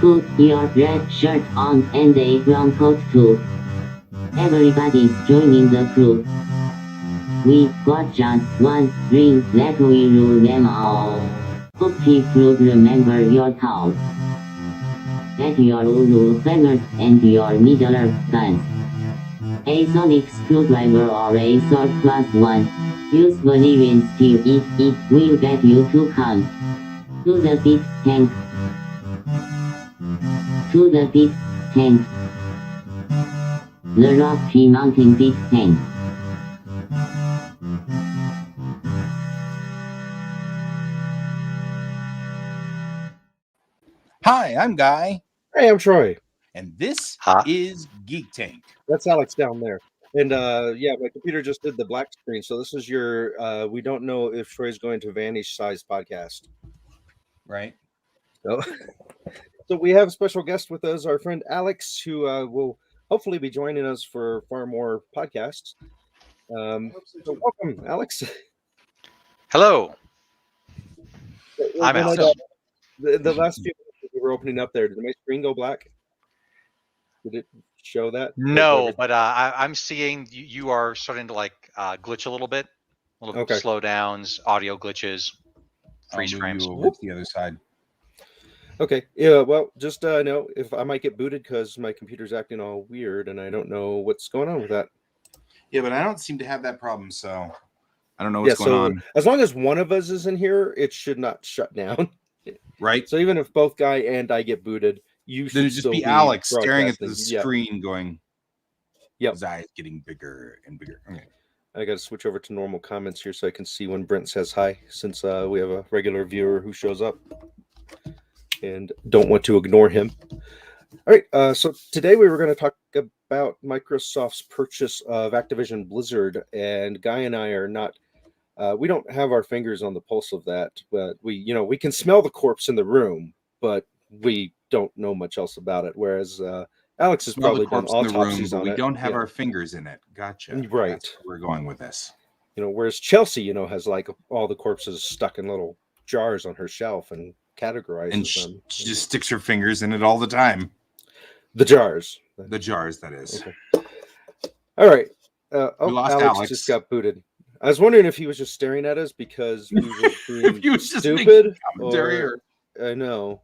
Put your red shirt on and a brown coat too. Everybody's joining the crew. We got just one ring, let we rule them all. Hope would remember your call. Get your Uru feathers and your Middle guns. A sonic screwdriver or a sword +1. Use Valerian steel it will get you to come. To the pit, tank. To the pit, tank. The Rocky Mountain pit, tank. Hi, I'm Guy. Hey, I'm Troy. And this is Geek Tank. That's Alex down there. And yeah, my computer just did the black screen. So this is your we don't know if Troy's going to vanish size podcast. Right. So we have a special guest with us, our friend Alex, who will hopefully be joining us for far more podcasts. So welcome, Alex. Hello. I'm Alex. The last few minutes we were opening up there, did my screen go black? Did it show that? No, but I'm seeing you are starting to like glitch a little bit. Okay. Slowdowns, audio glitches, freeze frames. Over to the other side. Okay. Yeah. Well, just know if I might get booted because my computer's acting all weird and I don't know what's going on with that. Yeah, but I don't seem to have that problem, so I don't know what's going on. As long as one of us is in here, it should not shut down. Right. So even if both Guy and I get booted, you should just be Alex staring at the screen, going, "Yep, his eyes getting bigger and bigger." Okay. I got to switch over to normal comments here so I can see when Brent says hi, since we have a regular viewer who shows up and don't want to ignore him. All right, so today we were going to talk about Microsoft's purchase of Activision Blizzard, and Guy and I are not. We don't have our fingers on the pulse of that, but we can smell the corpse in the room, but we don't know much else about it. Whereas Alex has probably done autopsies on it. We don't have our fingers in it. Gotcha. Right. That's where we're going with this. Whereas Chelsea, has like all the corpses stuck in little jars on her shelf and categorizes and them. She just sticks her fingers in it all the time. The jars. The jars, that is. Okay. All right. We lost Alex. Just got booted. I was wondering if he was just staring at us because we were being if he was just stupid. I know.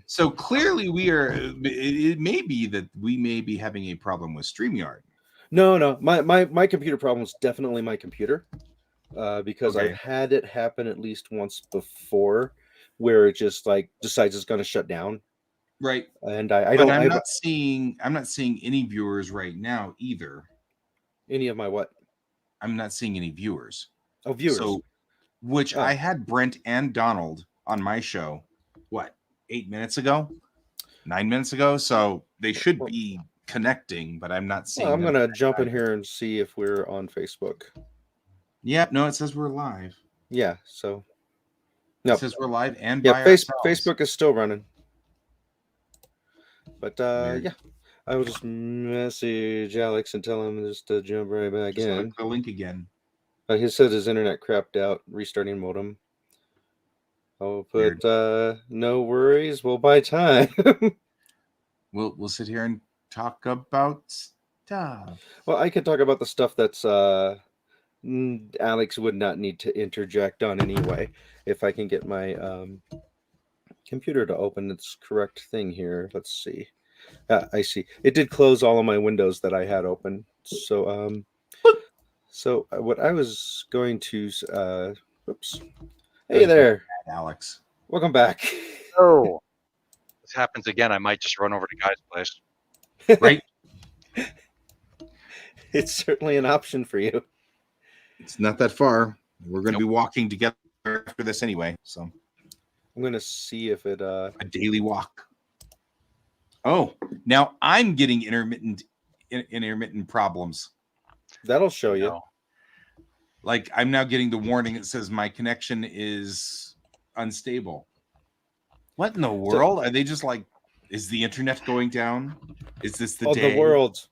So clearly it may be that we may be having a problem with StreamYard. No. My computer problem is definitely my computer. Because I've had it happen at least once before where it just like decides it's going to shut down. Right. And I'm not seeing any viewers right now either. Any of my what? I'm not seeing any viewers. Oh, viewers. So, I had Brent and Donald on my show, 8 minutes ago? 9 minutes ago? So they should be connecting, but I'm not seeing I'm going to jump in here and see if we're on Facebook. Yeah, no, it says we're live. Yeah, so. No. It says we're live and by Facebook is still running. But, yeah. I will just message Alex and tell him just to jump right back in. Click the link again. He said his internet crapped out, restarting modem. I'll put no worries. We'll buy time. We'll sit here and talk about stuff. Well, I could talk about the stuff that's Alex would not need to interject on anyway. If I can get my computer to open its correct thing here. Let's see. I see. It did close all of my windows that I had open. So, what I was going to, oops. Hey there, Alex. Welcome back. Oh, this happens again. I might just run over to Guy's place. Right. It's certainly an option for you. It's not that far. We're going to be walking together after this anyway. So I'm going to see if it, a daily walk. Oh, now I'm getting intermittent problems. That'll show you. Like I'm now getting the warning that says my connection is unstable. What in the world? Are they just like, is the internet going down? Is this the day? The world.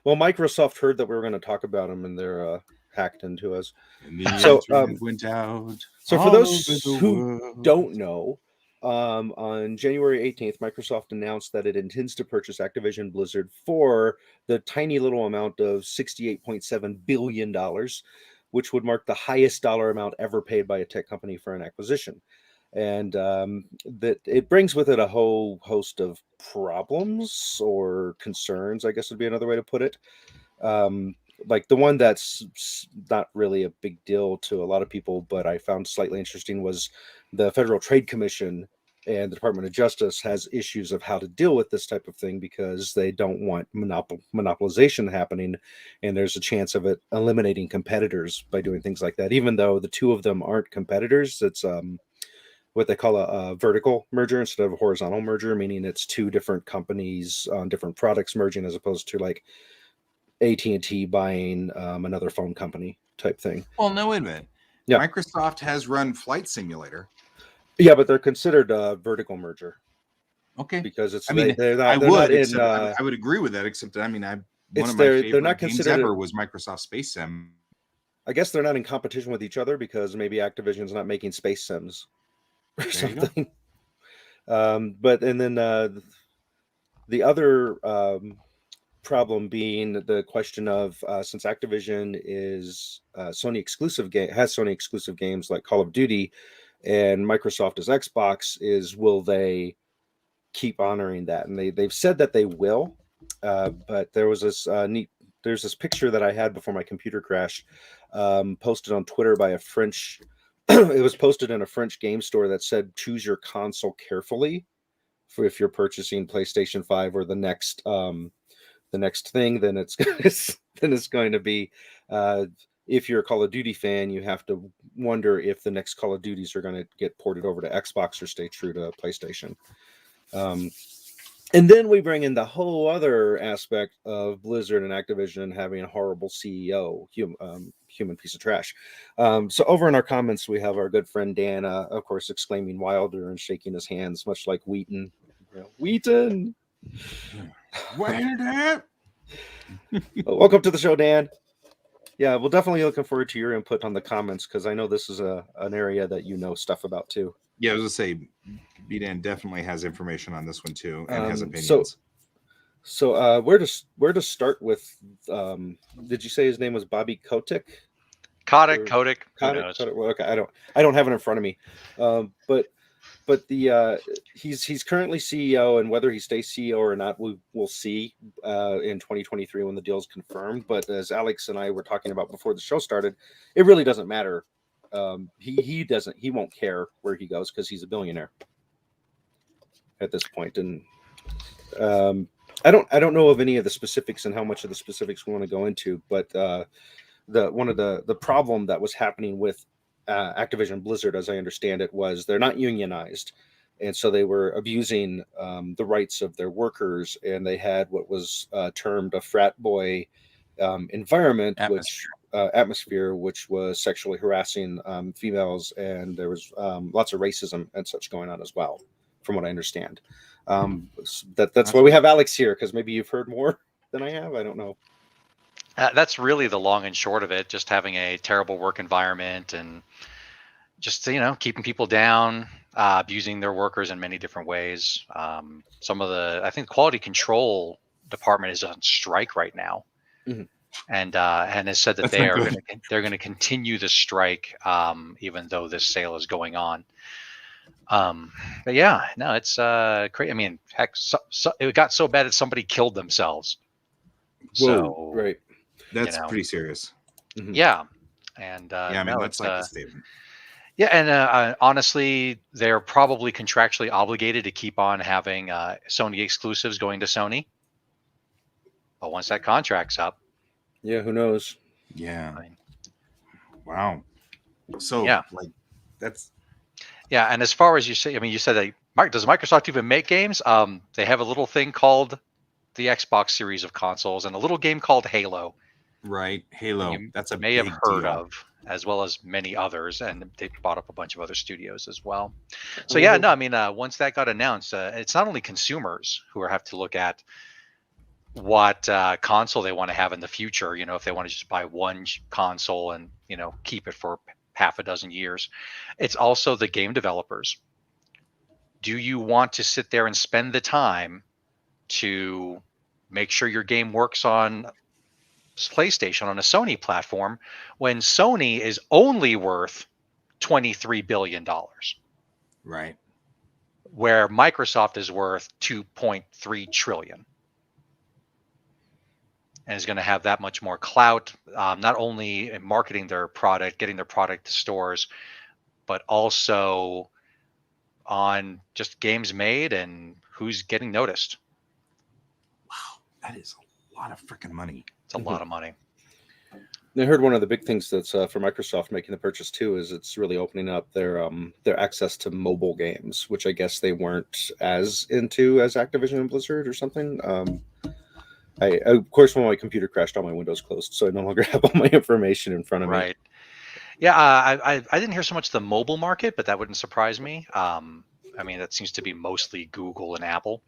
Well, Microsoft heard that we were going to talk about them and they're hacked into us. And the internet went out. So for those who don't know, On January 18th, Microsoft announced that it intends to purchase Activision Blizzard for the tiny little amount of $68.7 billion, which would mark the highest dollar amount ever paid by a tech company for an acquisition. And that it brings with it a whole host of problems or concerns, I guess would be another way to put it. Like the one that's not really a big deal to a lot of people, but I found slightly interesting was the Federal Trade Commission and the Department of Justice has issues of how to deal with this type of thing because they don't want monopolization happening, and there's a chance of it eliminating competitors by doing things like that. Even though the two of them aren't competitors, it's what they call a vertical merger instead of a horizontal merger, meaning it's two different companies on different products merging as opposed to like AT&T buying another phone company type thing. Well, no, wait a minute. Yeah. Microsoft has run Flight Simulator. Yeah, but they're considered a vertical merger Okay. because it's. I mean, they're not, I they're would, not in, except I would agree with that. Except, I mean, one it's of my they're favorite not games considered ever was Microsoft Space Sim. I guess they're not in competition with each other because maybe Activision's not making space sims or There you go. something. But and then the other problem being the question of since Activision is Sony exclusive has Sony exclusive games like Call of Duty, and Microsoft is Xbox, is will they keep honoring that? And they've said that they will, but there was this there's this picture that I had before my computer crashed, posted on Twitter by a French. It was posted in a French game store that said, "Choose your console carefully for if you're purchasing PlayStation 5 or the next thing." Then it's then it's going to be if you're a Call of Duty fan, you have to wonder if the next Call of Duties are going to get ported over to Xbox or stay true to PlayStation. And then we bring in the whole other aspect of Blizzard and Activision having a horrible CEO, human piece of trash. So over in our comments, we have our good friend Dan, of course, exclaiming Wilder and shaking his hands, much like Wheaton. Wheaton! Welcome to the show, Dan. Yeah, we're definitely looking forward to your input on the comments because I know this is an area that you know stuff about too. Yeah, I was gonna say, B-Dan definitely has information on this one too and has opinions. So where to start with? Did you say his name was Bobby Kotick? Kotick. Who knows? Kotick? Well, okay, I don't have it in front of me. But the he's currently CEO, and whether he stays CEO or not, we'll see in 2023 when the deal is confirmed. But as Alex and I were talking about before the show started, it really doesn't matter. He won't care where he goes because he's a billionaire at this point. And I don't know of any of the specifics and how much of the specifics we want to go into, but one of the problem that was happening with Activision Blizzard, as I understand it, was they're not unionized, and so they were abusing the rights of their workers, and they had what was termed a frat boy environment, atmosphere, which was sexually harassing females, and there was lots of racism and such going on as well, from what I understand. That's why we have Alex here, because maybe you've heard more than I have. I don't know. That's really the long and short of it. Just having a terrible work environment and just, keeping people down, abusing their workers in many different ways. I think quality control department is on strike right now. Mm-hmm. And has said that they're going to continue the strike even though this sale is going on. But yeah, no, it's crazy. I mean, heck, it got so bad that somebody killed themselves. Whoa, right. That's pretty serious. Mm-hmm. Yeah. And I mean, that's like a statement. Yeah, and honestly, they're probably contractually obligated to keep on having Sony exclusives going to Sony. But once that contract's up, yeah, who knows? Yeah. Wow. So yeah, like that's. Yeah, and as far as you say, I mean, you said that does Microsoft even make games? They have a little thing called the Xbox series of consoles and a little game called Halo. Right, Halo. That's a may have big heard deal. of, as well as many others, and they bought up a bunch of other studios as well. So yeah, no, I mean, once that got announced, it's not only consumers who have to look at what console they want to have in the future. If they want to just buy one console and keep it for half a dozen years, it's also the game developers. do you want to sit there and spend the time to make sure your game works on PlayStation, on a Sony platform, when Sony is only worth $23 billion, Right. where Microsoft is worth 2.3 trillion, and is going to have that much more clout, not only in marketing their product, getting their product to stores, but also on just games made and who's getting noticed. Wow, that is a lot of freaking money. It's a lot of money. I heard one of the big things that's for Microsoft making the purchase too is it's really opening up their access to mobile games, which I guess they weren't as into as Activision and Blizzard or something. I of course, when my computer crashed, all my windows closed, so I no longer have all my information in front of me. Right. Yeah, I didn't hear so much the mobile market, but that wouldn't surprise me. I mean, that seems to be mostly Google and Apple.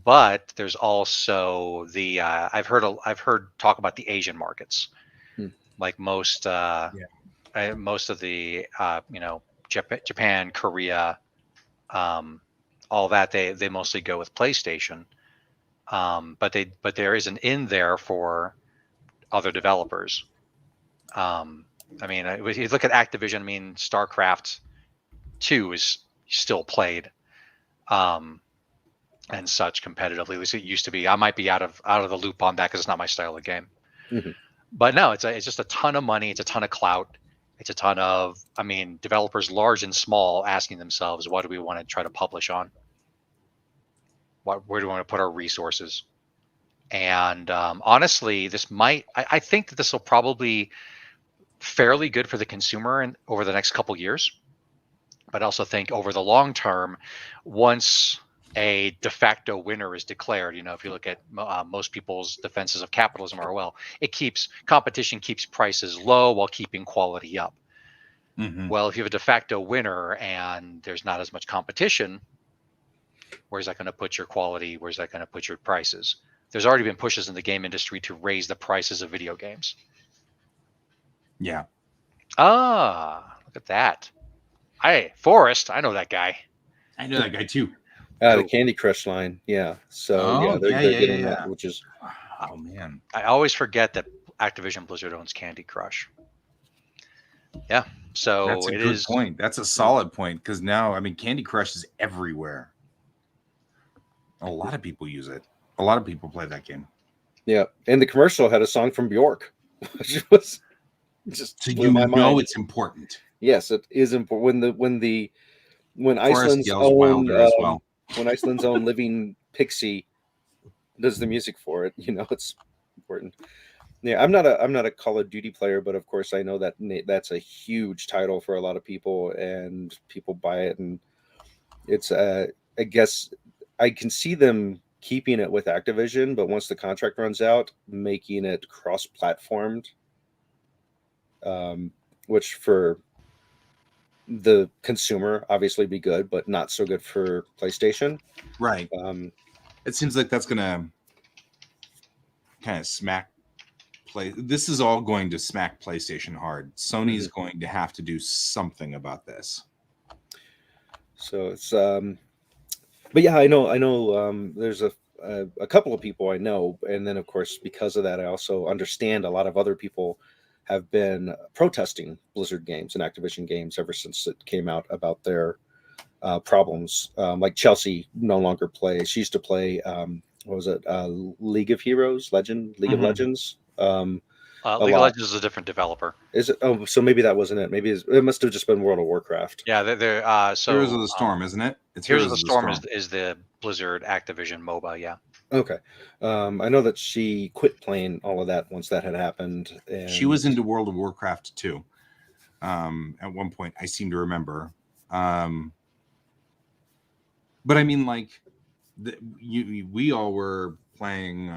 But there's also the I've heard talk about the Asian markets, like most most of the Japan, Korea, all that they mostly go with PlayStation. But there is an in there for other developers. I mean, if you look at Activision, I mean, StarCraft 2 is still played, and such competitively. At least it used to be. I might be out of the loop on that because it's not my style of game. Mm-hmm. But no, it's just a ton of money. It's a ton of clout. It's a ton of, I mean, developers large and small asking themselves, what do we want to try to publish on? Where do we want to put our resources? And honestly, I think that this will probably fairly good for the consumer and over the next couple years. But I also think over the long term, once a de facto winner is declared, if you look at most people's defenses of capitalism are, well, competition keeps prices low while keeping quality up. Mm-hmm. Well, if you have a de facto winner and there's not as much competition, where's that going to put your quality? Where's that going to put your prices? There's already been pushes in the game industry to raise the prices of video games. Yeah. Look at that. Hey, Forrest, I know that guy. I know that guy too. The Candy Crush line, yeah. So they're getting that, which is. Oh man, I always forget that Activision Blizzard owns Candy Crush. Yeah, so that's a good point. That's a solid point because now, I mean, Candy Crush is everywhere. A lot of people use it. A lot of people play that game. Yeah, and the commercial had a song from Bjork, which was just so blew my mind. It's important. Yes, it is important. When Iceland's own as well. When Iceland's own living pixie does the music for it, it's important. Yeah, I'm not a Call of Duty player, but of course I know that that's a huge title for a lot of people, and people buy it, and it's I guess I can see them keeping it with Activision, but once the contract runs out, making it cross-platformed, which for the consumer obviously be good, but not so good for PlayStation. Right. It seems like that's gonna kind of smack this is all going to smack PlayStation hard. Sony is going to have to do something about this. So it's but yeah, I know there's a couple of people I know, and then of course because of that I also understand a lot of other people have been protesting Blizzard games and Activision games ever since it came out about their problems. Like Chelsea no longer plays. She used to play, what was it? League of Legends? League of Legends? League of Legends is a different developer. Is it? Oh, so maybe that wasn't it. Maybe it must have just been World of Warcraft. Yeah, they're so Heroes of the Storm, isn't it? It's Heroes of the Storm is the Blizzard Activision MOBA, yeah. Okay. I know that she quit playing all of that once that had happened. And she was into World of Warcraft too. At one point, I seem to remember. But I mean, like, we all were playing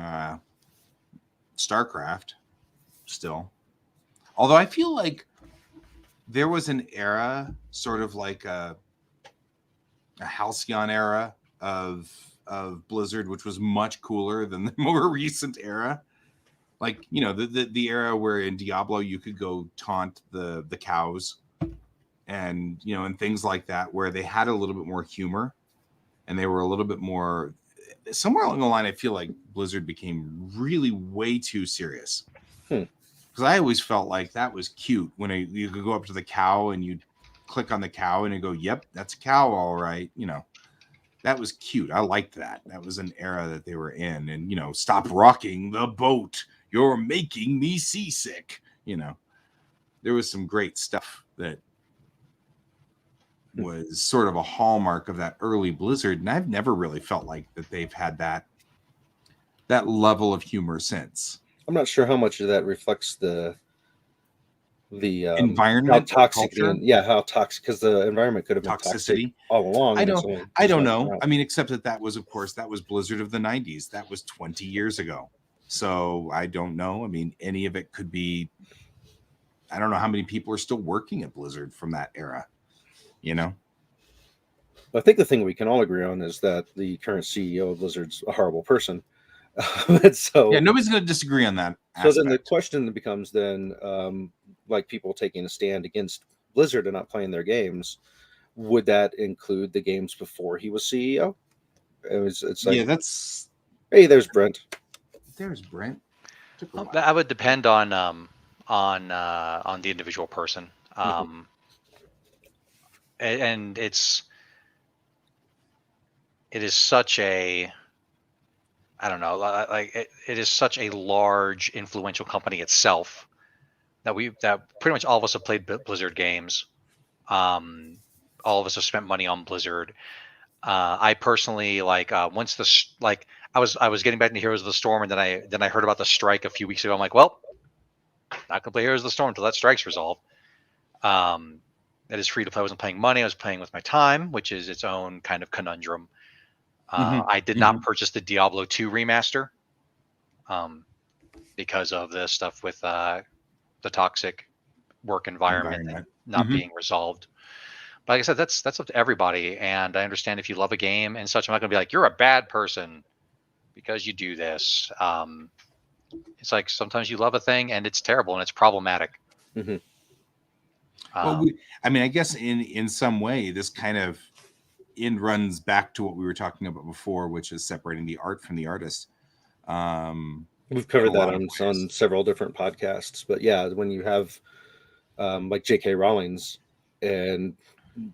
StarCraft still. Although I feel like there was an era, sort of like a Halcyon era of Blizzard, which was much cooler than the more recent era. Like, the era where in Diablo you could go taunt the cows and and things like that, where they had a little bit more humor. and they were a little bit more. Somewhere along the line, I feel like Blizzard became really way too serious. Because I always felt like that was cute when you could go up to the cow and you click on the cow and you go, "Yep, that's a cow, all right." That was cute. I liked that. That was an era that they were in, and stop rocking the boat. You're making me seasick. There was some great stuff that was sort of a hallmark of that early Blizzard, and I've never really felt like that they've had that level of humor since. I'm not sure how much of that reflects the environment, how toxic, culture? how toxic, because the environment could have been toxic all along. I don't know. I mean, except that was, of course, that was Blizzard of the 90s. That was 20 years ago. So I don't know. I mean, any of it could be. I don't know how many people are still working at Blizzard from that era. I think the thing we can all agree on is that the current CEO of Blizzard's a horrible person. So yeah, nobody's going to disagree on that aspect. So then the question becomes like people taking a stand against Blizzard and not playing their games, would that include the games before he was CEO? It's like, that's. Hey, there's Brent. That would depend on the individual person, and it is such a. I don't know, like it is such a large, influential company itself that pretty much all of us have played Blizzard games. All of us have spent money on Blizzard. I personally once I was getting back into Heroes of the Storm, and then I heard about the strike a few weeks ago. I'm like, well, not gonna play Heroes of the Storm until that strike's resolved. It is free to play. I wasn't paying money. I was playing with my time, which is its own kind of conundrum. I did not purchase the Diablo 2 remaster because of the stuff with the toxic work environment not being resolved. But like I said, that's up to everybody. And I understand if you love a game and such, I'm not going to be like, you're a bad person because you do this. It's like sometimes you love a thing and it's terrible and it's problematic. Well, I guess in some way, this kind of runs back to what we were talking about before, which is separating the art from the artist. We've covered that on several different podcasts, but yeah, when you have like J.K. Rowling's and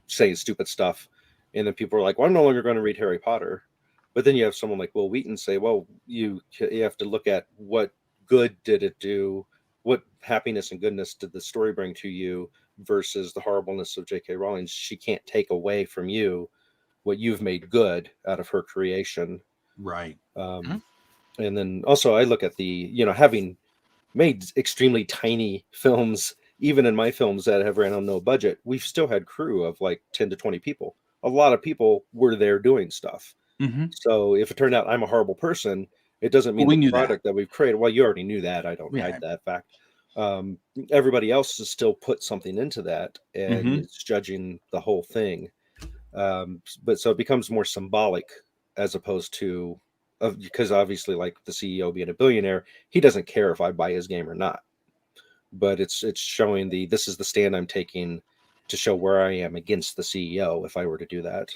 saying stupid stuff, and then people are like, well, I'm no longer going to read Harry Potter. But then you have someone like Will Wheaton say, well, you have to look at what good did it do, what happiness and goodness did the story bring to you versus the horribleness of J.K. Rowling. She can't take away from you what you've made good out of her creation. Right. And then also I look at the, having made extremely tiny films, even in my films that have ran on no budget, we've still had crew of like 10 to 20 people. A lot of people were there doing stuff. So if it turned out I'm a horrible person, it doesn't mean the product that we've created. Well, you already knew that. I don't hide that fact. Everybody else has still put something into that and it's judging the whole thing. But so it becomes more symbolic as opposed to because obviously like the CEO being a billionaire, he doesn't care if I buy his game or not, but it's showing this is the stand I'm taking to show where I am against the CEO if I were to do that.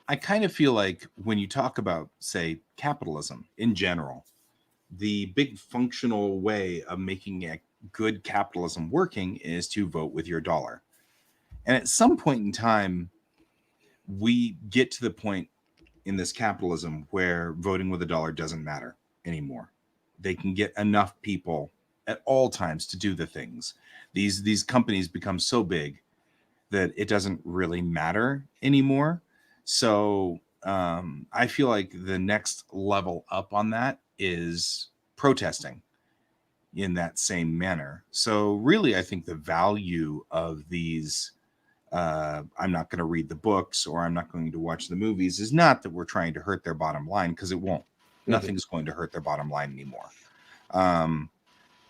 I kind of feel like when you talk about, say, capitalism in general, the big functional way of making a good capitalism working is to vote with your dollar. And at some point in time, we get to the point in this capitalism where voting with a dollar doesn't matter anymore. They can get enough people at all times to do the things. These companies become so big that it doesn't really matter anymore. So I feel like the next level up on that is protesting in that same manner. So really, I think the value of these I'm not going to read the books or I'm not going to watch the movies is not that we're trying to hurt their bottom line, because it won't. Nothing's going to hurt their bottom line anymore.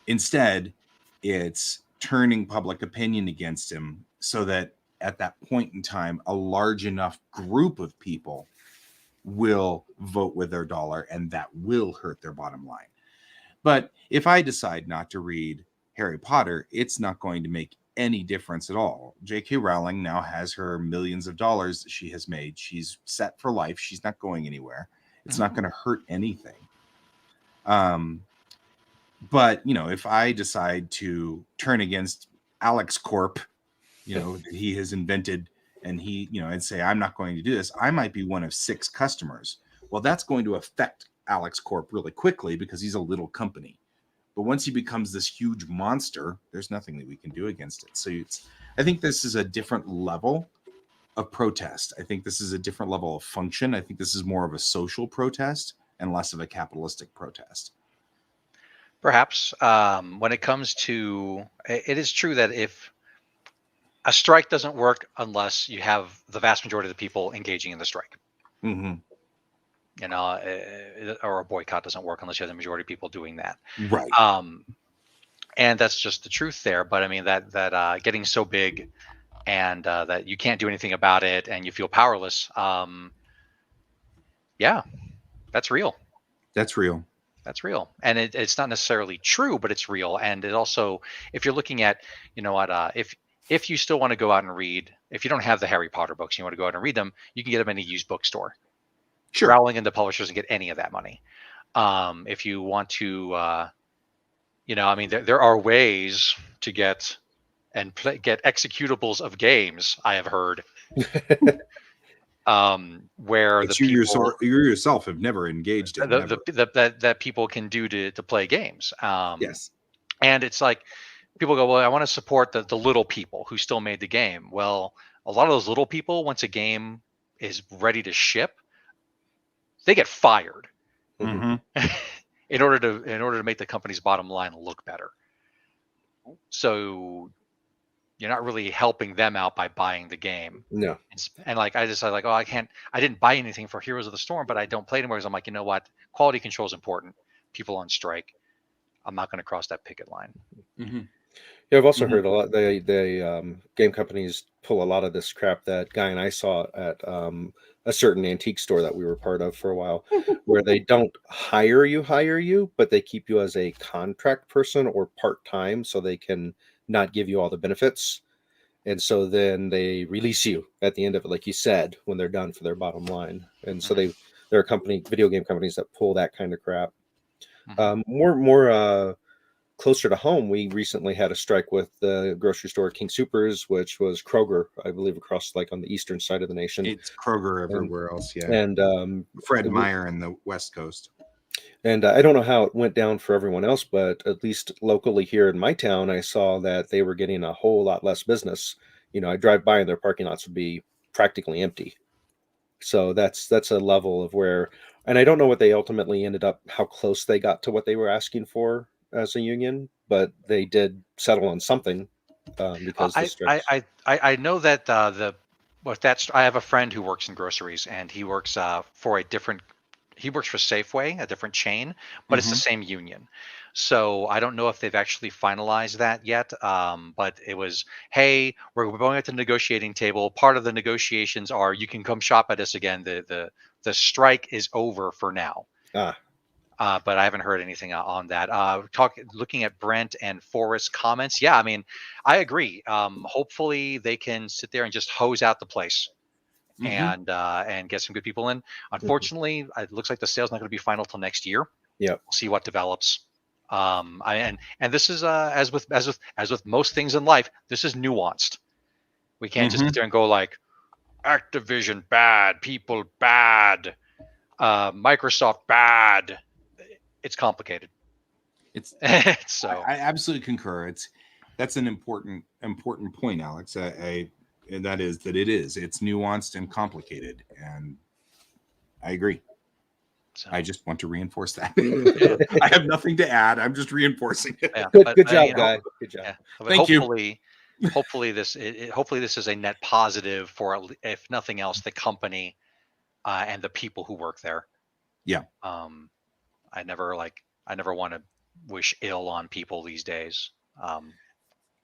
Instead, it's turning public opinion against him so that at that point in time, a large enough group of people will vote with their dollar, and that will hurt their bottom line. But if I decide not to read Harry Potter, it's not going to make any difference at all. J.K. Rowling now has her millions of dollars that she has made. She's set for life. She's not going anywhere. It's not going to hurt anything. But, you know, if I decide to turn against Alex Corp, you know, that he has invented, and he, you know, and say, I'm not going to do this, I might be one of 6 customers. Well, that's going to affect Alex Corp really quickly because he's a little company. But once he becomes this huge monster, there's nothing that we can do against it. So I think this is a different level of protest. I think this is a different level of function. I think this is more of a social protest and less of a capitalistic protest. Perhaps when it comes to, it is true that if a strike doesn't work unless you have the vast majority of the people engaging in the strike, Mm-hmm. you know, or a boycott doesn't work unless you have the majority of people doing that. Right. And that's just the truth there. But I mean, that getting so big and that you can't do anything about it and you feel powerless. Yeah, that's real. That's real. That's real. And it's not necessarily true, but it's real. And it also, if you're looking at, you know what, if you still want to go out and read, if you don't have the Harry Potter books, you want to go out and read them, you can get them in a used bookstore. Sure. Rowling and the publishers doesn't get any of that money. If you want to, you know, I mean, there are ways to get get executables of games, I have heard. Where but the you people, yourself have never engaged in that people can do to play games. Yes. And it's like people go, well, I want to support the little people who still made the game. Well, a lot of those little people, once a game is ready to ship, they get fired Mm-hmm. in order to make the company's bottom line look better. So you're not really helping them out by buying the game. No. And like I decided, like, oh, I didn't buy anything for Heroes of the Storm, but I don't play anymore because I'm like, you know what, quality control is important. People on strike, I'm not going to cross that picket line. Mm-hmm. Yeah, I've also heard a lot. They game companies pull a lot of this crap that Guy and I saw at a certain antique store that we were part of for a while, where they don't hire you, but they keep you as a contract person or part time, so they can not give you all the benefits, and so then they release you at the end of it, like you said, when they're done for their bottom line. And so there are video game companies that pull that kind of crap. More closer to home, we recently had a strike with the grocery store King Soopers, which was Kroger, I believe, across like on the eastern side of the nation. It's Kroger everywhere else, yeah. And Fred Meyer in the West Coast. And I don't know how it went down for everyone else, but at least locally here in my town, I saw that they were getting a whole lot less business. You know, I drive by and their parking lots would be practically empty. So that's a level of where, and I don't know what they ultimately ended up, how close they got to what they were asking for as a union, but they did settle on something because the strikes. I know that I have a friend who works in groceries, and he works for he works for Safeway, a different chain, but it's the same union. So I don't know if they've actually finalized that yet. But it was, hey, we're going at the negotiating table. Part of the negotiations are you can come shop at us again. The strike is over for now. But I haven't heard anything on that. Looking at Brent and Forrest's comments, yeah, I mean, I agree. Hopefully they can sit there and just hose out the place. And get some good people in. Unfortunately, it looks like the sale's not going to be final till next year. Yeah, we'll see what develops. And this is as with most things in life, this is nuanced. We can't just sit there and go like, Activision bad, people bad, Microsoft bad. It's complicated. It's so I absolutely concur. That's an important point, Alex. And that is that it's nuanced and complicated, and I agree. So I just want to reinforce that. I have nothing to add. I'm just reinforcing it. Yeah, good job, Guy. Good job. Yeah. Thank you. Hopefully this is a net positive for, if nothing else, the company and the people who work there. Yeah. I never want to wish ill on people these days.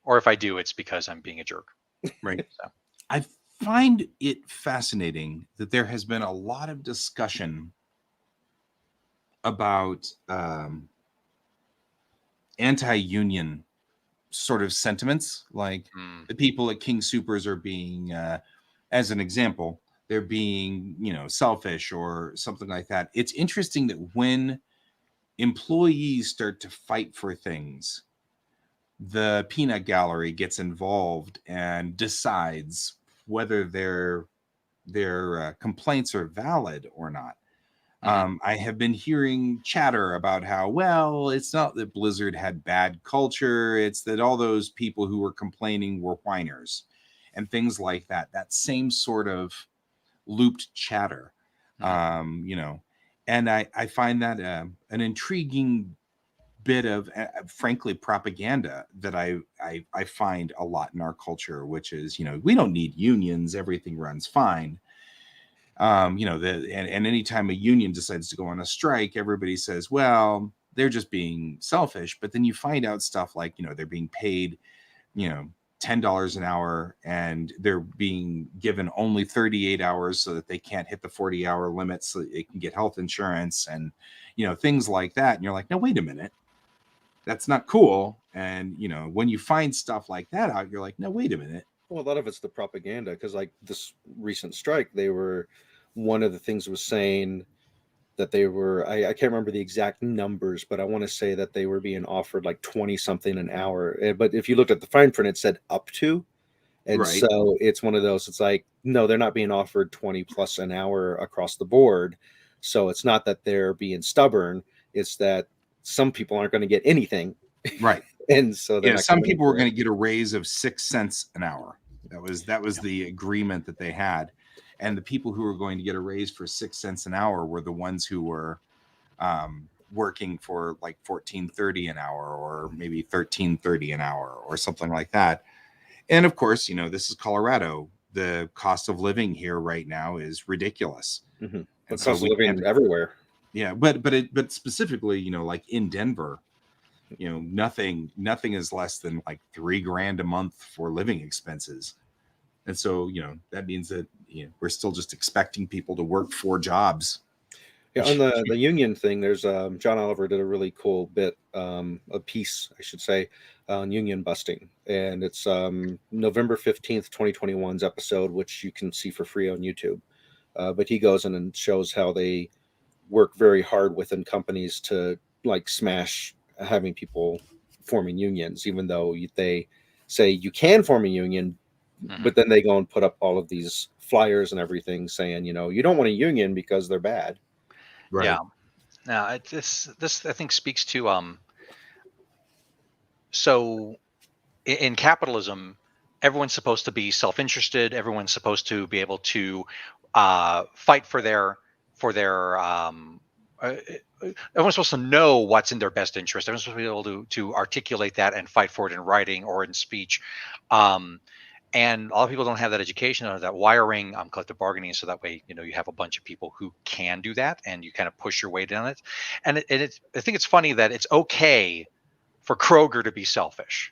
Or if I do, it's because I'm being a jerk. Right. So. I find it fascinating that there has been a lot of discussion about anti-union sort of sentiments. Like the people at King Supers are being, as an example, they're being, selfish or something like that. It's interesting that when employees start to fight for things, the peanut gallery gets involved and decides whether their complaints are valid or not. I have been hearing chatter about how, well, it's not that Blizzard had bad culture, it's that all those people who were complaining were whiners and things like that. That same sort of looped chatter, and I find that an intriguing bit of, frankly, propaganda that I find a lot in our culture, which is, we don't need unions, everything runs fine. And anytime a union decides to go on a strike, everybody says, well, they're just being selfish. But then you find out stuff like, they're being paid, $10 an hour, and they're being given only 38 hours so that they can't hit the 40-hour limit so that they can get health insurance and, things like that. And you're like, no, wait a minute. That's not cool. And, when you find stuff like that out, you're like, no, wait a minute. Well, a lot of it's the propaganda, because like this recent strike, one of the things was saying that they were, I can't remember the exact numbers, but I want to say that they were being offered like 20 something an hour. But if you looked at the fine print, it said up to. And Right. So it's one of those, it's like, no, they're not being offered 20 plus an hour across the board. So it's not that they're being stubborn. It's that some people aren't going to get anything. Right. And so some people were going to get a raise of 6 cents an hour. That was the agreement that they had. And the people who were going to get a raise for 6 cents an hour were the ones who were working for like $14.30 an hour, or maybe $13.30 an hour, or something like that. And of course, this is Colorado. The cost of living here right now is ridiculous. Mm-hmm. And cost of living everywhere. Yeah, but specifically, like in Denver, nothing is less than like $3,000 a month for living expenses. And so, that means that we're still just expecting people to work 4 jobs. Yeah, on the union thing, there's John Oliver did a really cool bit, a piece, I should say, on union busting. And it's November 15th, 2021's episode, which you can see for free on YouTube. But he goes in and shows how they work very hard within companies to like smash having people forming unions, even though they say you can form a union, but then they go and put up all of these flyers and everything saying, you don't want a union because they're bad. Right. Yeah. Now this I think speaks to so in capitalism, everyone's supposed to be self-interested. Everyone's supposed to be able to fight for their everyone's supposed to know what's in their best interest. Everyone's supposed to be able to articulate that and fight for it in writing or in speech. And a lot of people don't have that education or that wiring, collective bargaining. So that way, you have a bunch of people who can do that, and you kind of push your weight on it. And I think it's funny that it's okay for Kroger to be selfish.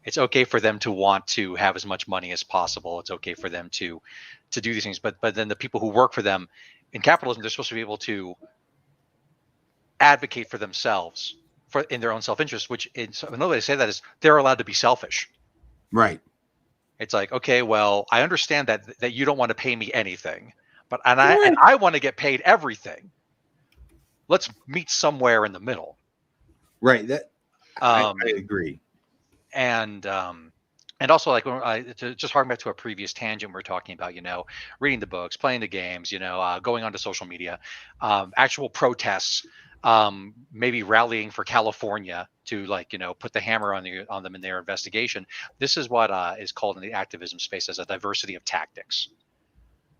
It's okay for them to want to have as much money as possible. It's okay for them to do these things. But then the people who work for them in capitalism, they're supposed to be able to advocate for themselves in their own self-interest, which another way to say that is they're allowed to be selfish. Right. It's like, okay, well, I understand that you don't want to pay me anything, but I want to get paid everything. Let's meet somewhere in the middle. Right. That I agree. And also, like, to just harken back to a previous tangent, we're talking about, reading the books, playing the games, going onto social media, actual protests, maybe rallying for California to put the hammer on them in their investigation. This is what is called in the activism space as a diversity of tactics.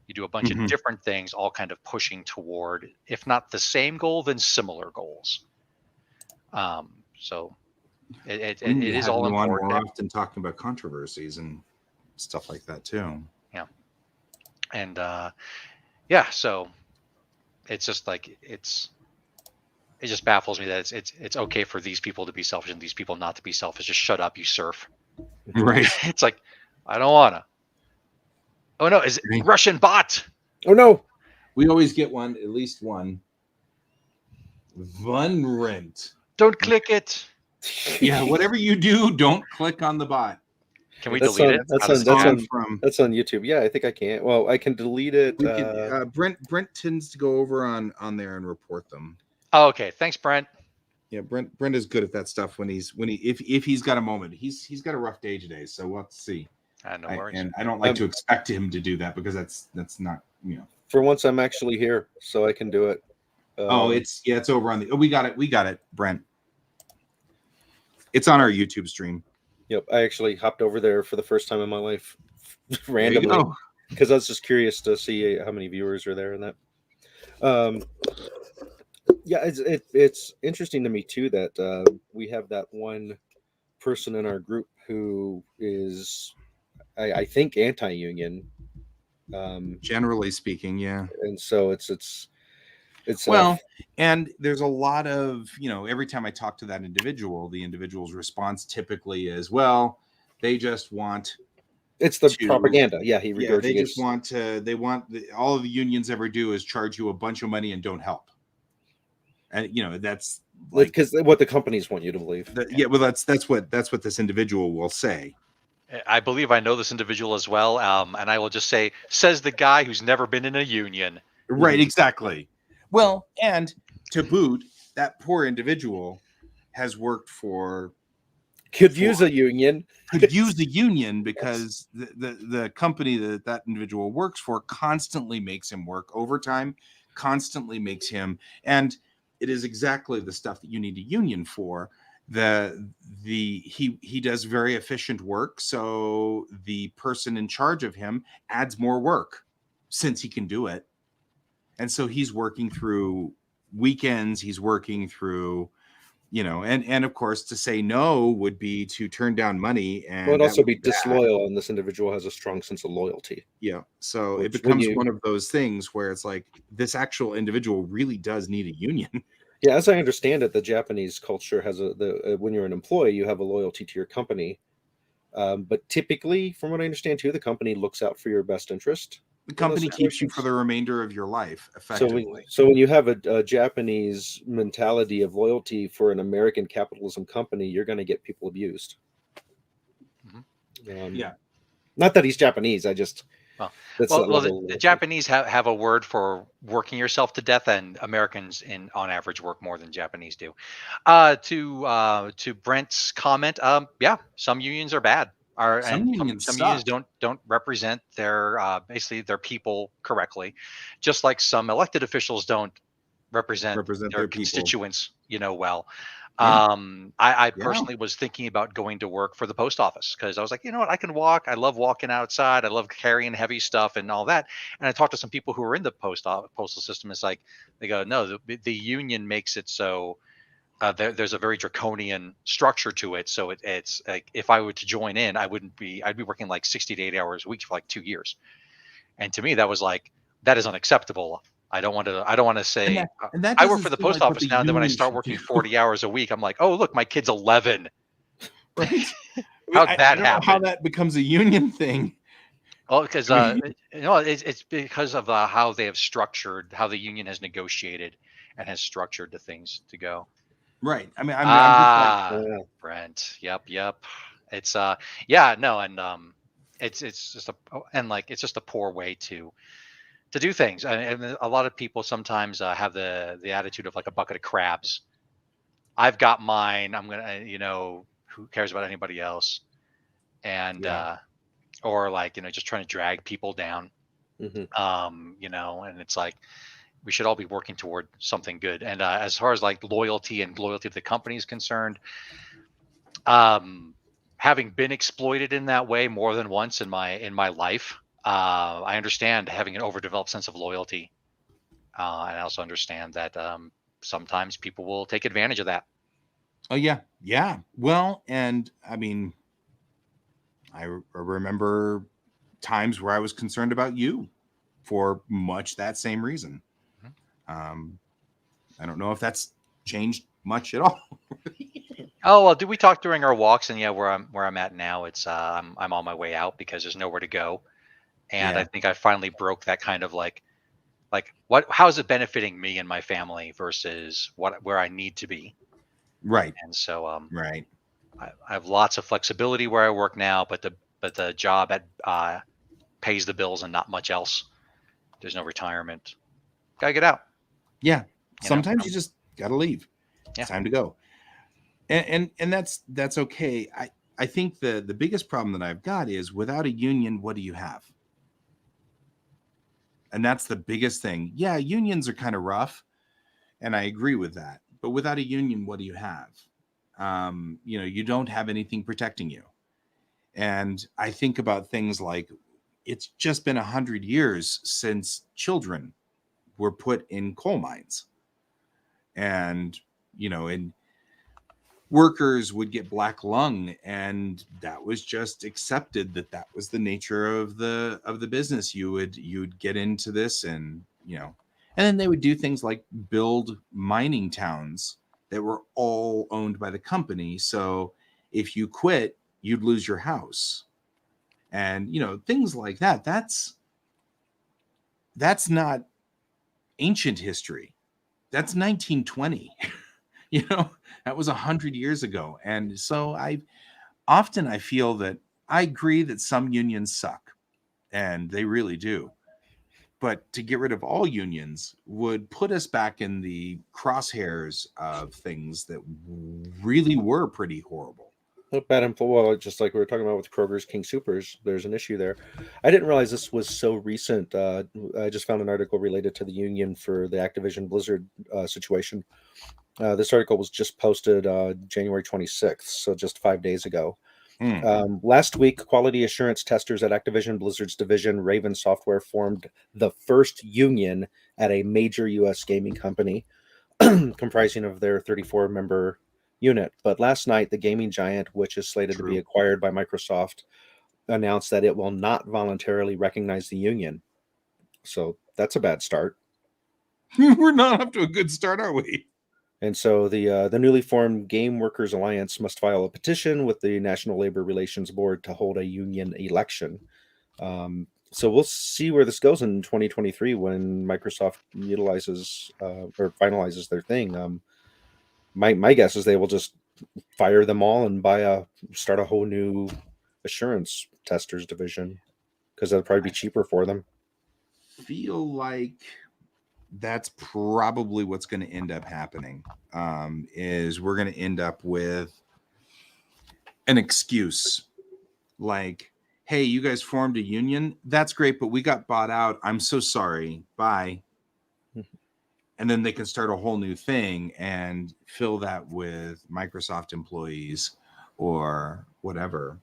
You do a bunch of different things, all kind of pushing toward, if not the same goal, then similar goals. So it is all important. We're often talking about controversies and stuff like that too. Yeah. And so it's just like it just baffles me that it's okay for these people to be selfish and these people not to be selfish. Just shut up, you serf. Right. It's like, I don't wanna. Oh no, is it Russian bot? Oh no. We always get one, at least one. Vunrent. Don't click it. Yeah, whatever you do, don't click on the bot. Can we That's delete on it? that's How does on it that's go? on From that's on YouTube. Yeah, I think I can. Well, I can delete it. we could, Brent tends to go over on there and report them. Oh, okay. Thanks, Brent. Yeah, Brent is good at that stuff when he if he's got a moment. He's got a rough day today, so we'll have to see. No worries. And I don't like to expect him to do that because that's not, you know. For once, I'm actually here, so I can do it. It's over on the. Oh, we got it, Brent. It's on our YouTube stream. Yep, I actually hopped over there for the first time in my life, randomly, because I was just curious to see how many viewers are there and that. Yeah, it's interesting to me too that we have that one person in our group who is, I think, anti-union. Generally speaking, yeah. And so it's well, and there's a lot of, you know, every time I talk to that individual, the individual's response typically is, well, they just want. It's the propaganda. Yeah, he regurgitates. They just want to. They want all the unions ever do is charge you a bunch of money and don't help. And you know that's because what the companies want you to believe. Well, that's what this individual will say. I believe I know this individual as well, and I will just say, says the guy who's never been in a union. Right, exactly. Well, and to boot, that poor individual has worked for. Could use a union. Could use the union because the company that individual works for constantly makes him work overtime, constantly makes him, and it is exactly the stuff that you need a union for. He does very efficient work, so the person in charge of him adds more work since he can do it, and so he's working through weekends. He's working through, you know, and of course to say no would be to turn down money, and would also be disloyal. And this individual has a strong sense of loyalty. Yeah, so it becomes one of those things where it's like this actual individual really does need a union. Yeah, as I understand it, the Japanese culture has when you're an employee, you have a loyalty to your company. But typically, from what I understand too, the company looks out for your best interest. The company keeps you for the remainder of your life, effectively. So when you have a Japanese mentality of loyalty for an American capitalism company, you're going to get people abused. Mm-hmm. Yeah. Not that he's Japanese. I just... the Japanese have a word for working yourself to death, and Americans, on average, work more than Japanese do. To Brent's comment, yeah, some unions are bad. Some unions don't represent their basically their people correctly, just like some elected officials don't represent their constituents, you know, well. Yeah. I personally was thinking about going to work for the post office because I was like, you know what, I can walk. I love walking outside. I love carrying heavy stuff and all that. And I talked to some people who are in the postal system. It's like they go, no, the union makes it so there's a very draconian structure to it. So it's like if I were to join in, I'd be working like 60 to 80 hours a week for like 2 years. And to me, that was like, that is unacceptable. I don't want to say I work for the post office now. And then when I start working 40 hours a week, I'm like, oh, look, my kid's 11. Right. How'd that happen? How that becomes a union thing. Well, because it's because of how they have structured, how the union has negotiated and has structured the things to go. Right. I mean, I'm just like, Brent. Yep. It's it's just it's just a poor way to do things. And a lot of people sometimes have the attitude of like a bucket of crabs. I've got mine. I'm gonna, who cares about anybody else? And or like, just trying to drag people down. Mm-hmm. And it's like we should all be working toward something good. And as far as like loyalty to the company is concerned, having been exploited in that way more than once in my life, I understand having an overdeveloped sense of loyalty. And I also understand that sometimes people will take advantage of that. Oh, yeah. Yeah. Well, and I mean, I remember times where I was concerned about you for much that same reason. Mm-hmm. I don't know if that's changed much at all. Oh, well, did we talk during our walks? And yeah, where I'm at now, it's I'm on my way out because there's nowhere to go. And I think I finally broke that kind of like how is it benefiting me and my family versus where I need to be. Right. And so Right. I have lots of flexibility where I work now, but the job pays the bills and not much else. There's no retirement. Gotta get out. Yeah. You know? Sometimes you just got to leave. Yeah. It's time to go. And that's okay. I think the biggest problem that I've got is without a union, what do you have? And that's the biggest thing. Yeah, unions are kind of rough, and I agree with that. But without a union, what do you have? You don't have anything protecting you. And I think about things like it's just been 100 years since children were put in coal mines, and and workers would get black lung, and that was just accepted that was the nature of the business. You'd get into this, and then they would do things like build mining towns that were all owned by the company, so if you quit, you'd lose your house, and things like that. That's not ancient history. That's 1920. That was 100 years ago. And so I feel that I agree that some unions suck, and they really do. But to get rid of all unions would put us back in the crosshairs of things that really were pretty horrible. Bad info. Well, just like we were talking about with Kroger's King Supers, there's an issue there. I didn't realize this was so recent. I just found an article related to the union for the Activision Blizzard situation. This article was just posted January 26th, so just 5 days ago. Last week, quality assurance testers at Activision Blizzard's division, Raven Software, formed the first union at a major U.S. gaming company, comprising of their 34-member unit. But last night, the gaming giant, which is slated to be acquired by Microsoft, announced that it will not voluntarily recognize the union. So that's a bad start. We're not up to a good start, are we? And so the newly formed Game Workers Alliance must file a petition with the National Labor Relations Board to hold a union election. So we'll see where this goes in 2023 when Microsoft utilizes or finalizes their thing. My guess is they will just fire them all and start a whole new assurance testers division, because that'll probably be cheaper for them. Feel like that's probably what's going to end up happening. Is we're going to end up with an excuse like, hey, you guys formed a union. That's great, but we got bought out. I'm so sorry. Bye. And then they can start a whole new thing and fill that with Microsoft employees or whatever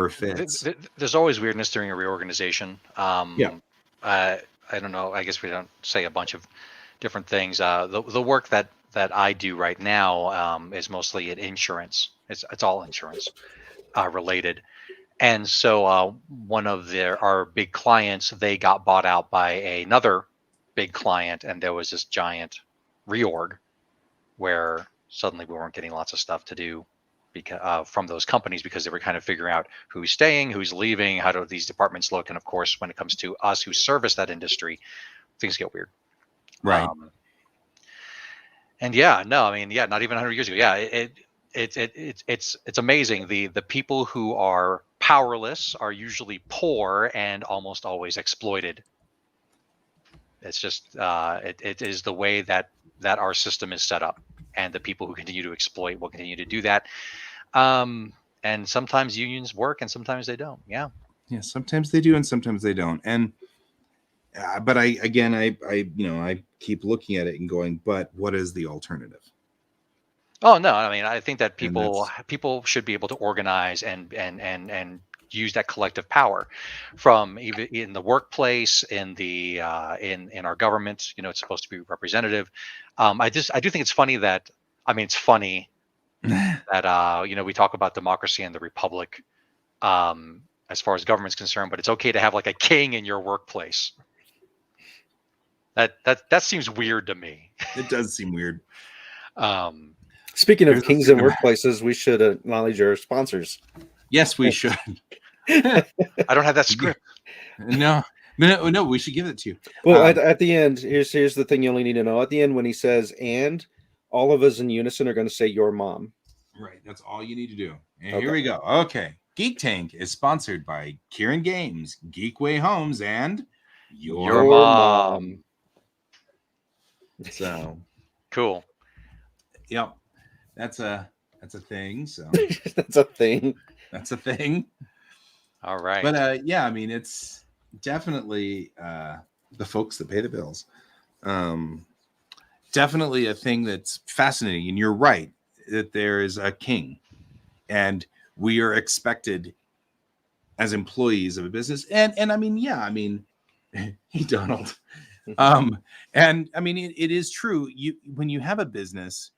fits. There's always weirdness during a reorganization. I don't know. I guess we don't say a bunch of different things. The work that I do right now is mostly in insurance. It's all insurance related. And so one of our big clients, they got bought out by another big client, and there was this giant reorg where suddenly we weren't getting lots of stuff to do from those companies, because they were kind of figuring out who's staying, who's leaving, how do these departments look. And of course, when it comes to us who service that industry, things get weird. Right. And not even 100 years ago. Yeah, it's amazing. The people who are powerless are usually poor and almost always exploited. It's just it is the way that our system is set up, and the people who continue to exploit will continue to do that. And sometimes unions work, and sometimes they don't. Yeah, sometimes they do, and sometimes they don't. And but I keep looking at it and going, but what is the alternative? Oh no, I mean, I think that people should be able to organize and use that collective power, from even in the workplace, in the in our government. It's supposed to be representative. I do think it's funny that it's funny that we talk about democracy and the republic as far as government's concerned, but it's okay to have like a king in your workplace. That seems weird to me. It does seem weird. Speaking of kings and workplaces, we should acknowledge our sponsors. Yes, we should. I don't have that script. No, we should give it to you. Well, at the end, here's the thing you only need to know. At the end, when he says, and all of us in unison are going to say your mom. Right. That's all you need to do. And Okay. here we go. Okay. Geek Tank is sponsored by Kieran Games, Geekway Homes, and Your mom. So Cool. yep. That's a thing. So That's a thing. that's a thing. All right. But yeah, I mean, it's definitely the folks that pay the bills. Definitely a thing that's fascinating. And you're right that there is a king, and we are expected as employees of a business. And I mean, yeah, I mean, hey, Donald. And I mean, it is true. When you have a business,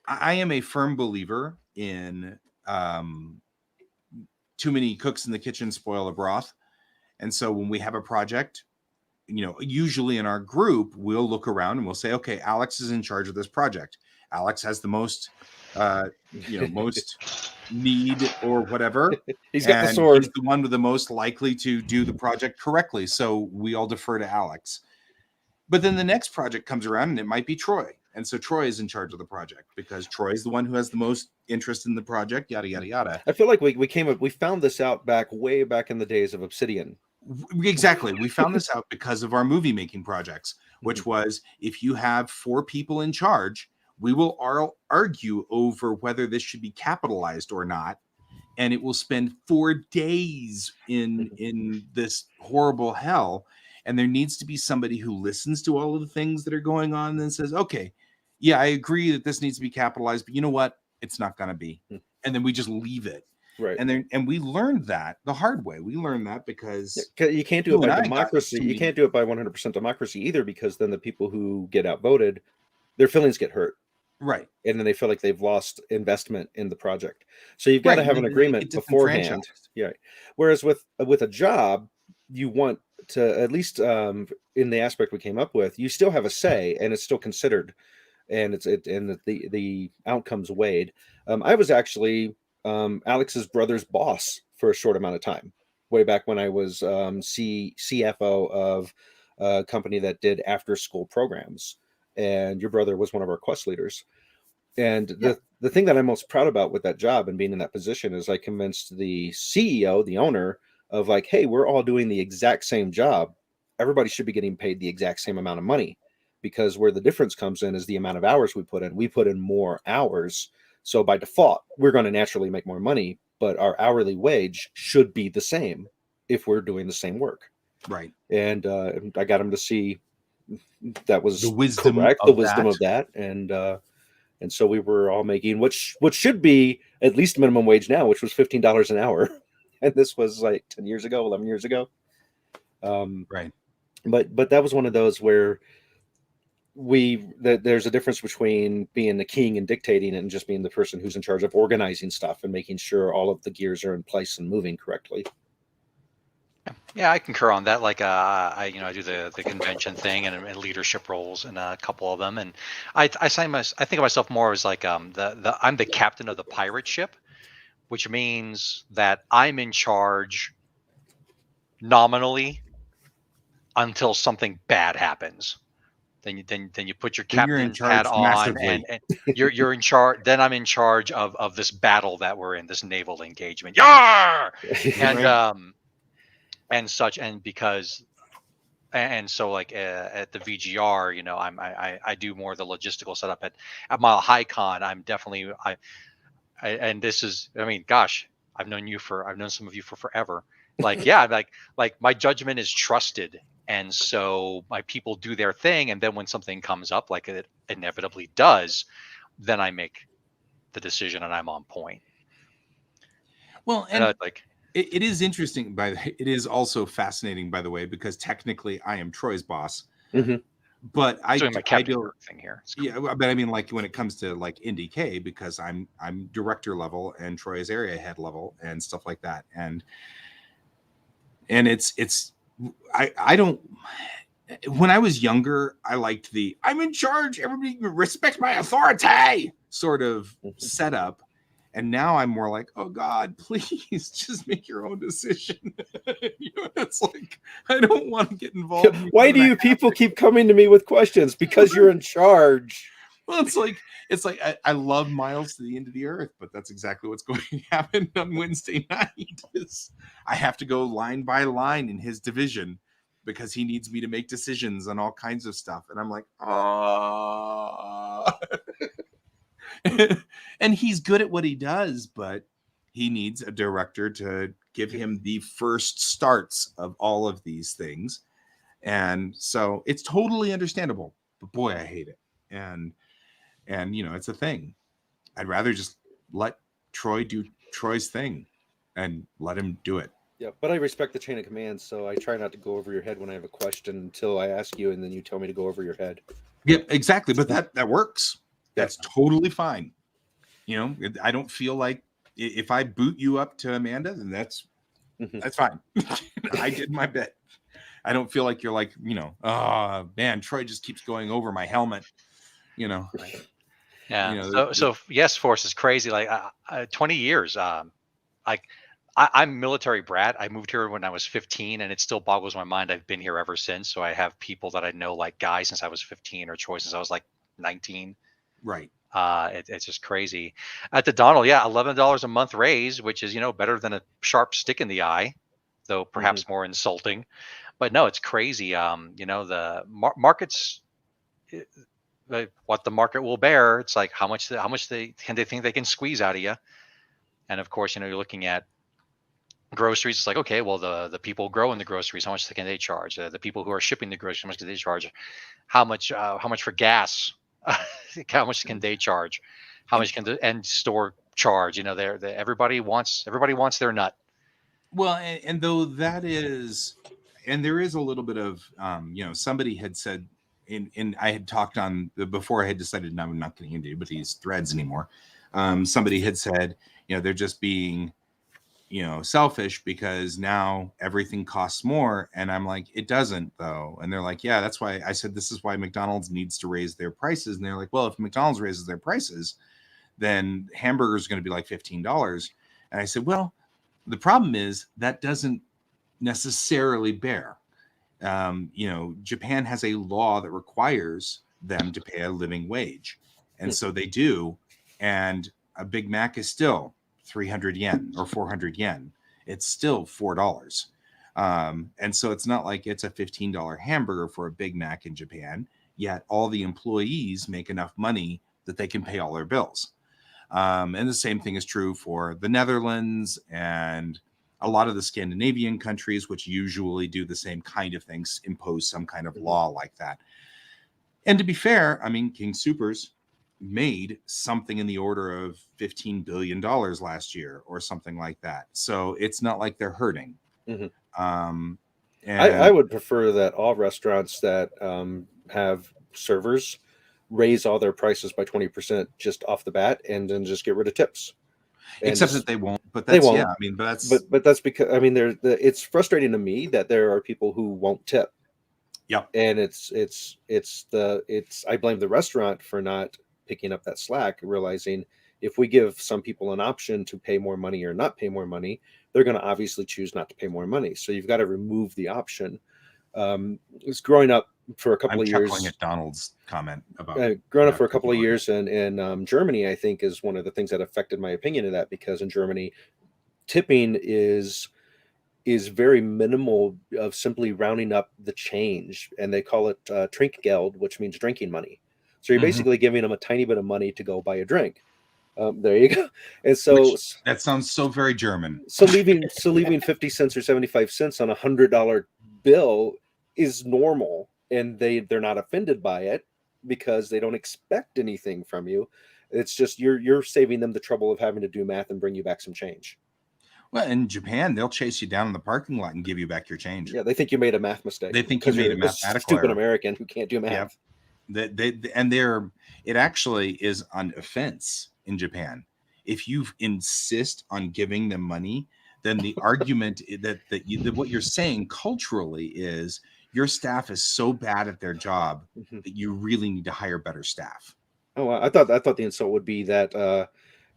I am a firm believer in too many cooks in the kitchen spoil the broth. And so when we have a project, usually in our group, we'll look around and we'll say, okay, Alex is in charge of this project. Alex has the most, most need or whatever. He's got the sword. He's the one with the most likely to do the project correctly. So we all defer to Alex. But then the next project comes around and it might be Troy. And so Troy is in charge of the project because Troy is the one who has the most interest in the project, yada, yada, yada. I feel like we found this out way back in the days of Obsidian. Exactly. We found this out because of our movie making projects, which was if you have 4 people in charge, we will argue over whether this should be capitalized or not. And it will spend 4 days in this horrible hell. And there needs to be somebody who listens to all of the things that are going on and then says, okay, yeah, I agree that this needs to be capitalized, but you know what? It's not going to be. And then we just leave it. Right. And we learned that the hard way. We learned that because you can't do it by democracy. You can't do it by 100% democracy either, because then the people who get outvoted, their feelings get hurt. Right. And then they feel like they've lost investment in the project. So you've got to have an agreement beforehand. Yeah. Whereas with a job, you want to, at least in the aspect we came up with, you still have a say and it's still considered, and the outcomes weighed. I was actually Alex's brother's boss for a short amount of time, way back when I was CFO of a company that did after school programs, and your brother was one of our quest leaders. And the thing that I'm most proud about with that job and being in that position is I convinced the CEO, the owner, of like, hey, we're all doing the exact same job. Everybody should be getting paid the exact same amount of money, because where the difference comes in is the amount of hours we put in. We put in more hours. So by default, we're going to naturally make more money, but our hourly wage should be the same if we're doing the same work. Right. And I got him to see that was the wisdom correct, the wisdom of that. And so we were all making what should be at least minimum wage now, which was $15 an hour. And this was like 10 years ago, 11 years ago. Right. But that was one of those where there's a difference between being the king and dictating and just being the person who's in charge of organizing stuff and making sure all of the gears are in place and moving correctly. Yeah, I concur on that. Like, I do the convention thing and leadership roles in a couple of them, and I think of myself more as like I'm the captain of the pirate ship, which means that I'm in charge nominally until something bad happens. Then you put your captain hat on, and you're in charge. Then I'm in charge of this battle that we're in, this naval engagement. Yarr! And and such, and because, and so like at the VGR, I do more of the logistical setup at Mile High Con. I'm definitely and this is, I mean, gosh, I've known some of you for forever. Like, yeah, like my judgment is trusted. And so my people do their thing. And then when something comes up, like it inevitably does, then I make the decision and I'm on point. Well, and it is interesting, it is also fascinating, by the way, because technically I am Troy's boss. Mm-hmm. But I do thing here. Cool. Yeah, but I mean, like when it comes to like NDK, because I'm director level and Troy is area head level and stuff like that, and it's I don't. When I was younger, I liked the I'm in charge, everybody respect my authority sort of setup. And now I'm more like, oh God, please just make your own decision. It's like, I don't want to get involved. Why do you people keep coming to me with questions? Because you're in charge. Well, it's like I love Miles to the End of the Earth, but that's exactly what's going to happen on Wednesday night. Is I have to go line by line in his division because he needs me to make decisions on all kinds of stuff, and I'm like, ah. And he's good at what he does, but he needs a director to give him the first starts of all of these things, and so it's totally understandable. But boy, I hate it, and it's a thing. I'd rather just let Troy do Troy's thing and let him do it. Yeah, but I respect the chain of command, so I try not to go over your head when I have a question until I ask you, and then you tell me to go over your head. Yeah, exactly. But that works. That's totally fine. I don't feel like if I boot you up to Amanda, then that's fine. I did my bit. I don't feel like you're like, oh man, Troy just keeps going over my helmet. Right. Yeah. So yes, Force is crazy. Like 20 years. I'm military brat. I moved here when I was 15, and it still boggles my mind. I've been here ever since. So I have people that I know, like Guy, since I was 15, or Troy since I was like 19. Right. It's just crazy. At the Donald, yeah, $11 a month raise, which is better than a sharp stick in the eye, though perhaps more insulting. But no, it's crazy. The markets. What the market will bear. It's like how much they think they can squeeze out of you. And of course, you're looking at groceries. It's like, okay, well, the people growing the groceries, how much can they charge? The people who are shipping the groceries, how much can they charge? How much for gas? How much can they charge? How much can the end store charge? Everybody wants their nut. Well, and though that is, and there is a little bit of, somebody had said, and I had talked on before I had decided, no, I'm not getting into these threads anymore. Somebody had said, they're just being, selfish because now everything costs more. And I'm like, it doesn't though. And they're like, yeah, that's why I said, this is why McDonald's needs to raise their prices. And they're like, well, if McDonald's raises their prices, then hamburgers are going to be like $15. And I said, well, the problem is that doesn't necessarily bear. Japan has a law that requires them to pay a living wage. And so they do. And a Big Mac is still 300 yen or 400 yen. It's still $4. And so it's not like it's a $15 hamburger for a Big Mac in Japan, yet all the employees make enough money that they can pay all their bills. And the same thing is true for the Netherlands and a lot of the Scandinavian countries, which usually do the same kind of things, impose some kind of law like that. And to be fair, I mean, King Soopers made something in the order of $15 billion last year or something like that. So it's not like they're hurting. And I would prefer that all restaurants that have servers raise all their prices by 20% just off the bat, and then just get rid of tips. Except that they won't. But that's, yeah, I mean, but that's because, I mean, it's frustrating to me that there are people who won't tip. Yeah. And I blame the restaurant for not picking up that slack, realizing if we give some people an option to pay more money or not pay more money, they're going to obviously choose not to pay more money. So you've got to remove the option. It's growing up for a couple of years. I'm chuckling at Donald's comment about growing up for a couple of years in Germany, I think, is one of the things that affected my opinion of that, because in Germany, tipping is very minimal, of simply rounding up the change, and they call it Trinkgeld, which means drinking money. So you're basically giving them a tiny bit of money to go buy a drink. There you go. And so that sounds so very German. So leaving 50 cents or 75 cents on $100 bill is normal, and they're not offended by it because they don't expect anything from you. It's just you're saving them the trouble of having to do math and bring you back some change. Well, in Japan, they'll chase you down in the parking lot and give you back your change. Yeah, they think you made a math mistake. They think you made a mathematical stupid error. American who can't do math. Yeah. It actually is an offense in Japan. If you insist on giving them money, then the argument that what you're saying culturally is your staff is so bad at their job that you really need to hire better staff. Oh, I thought the insult would be that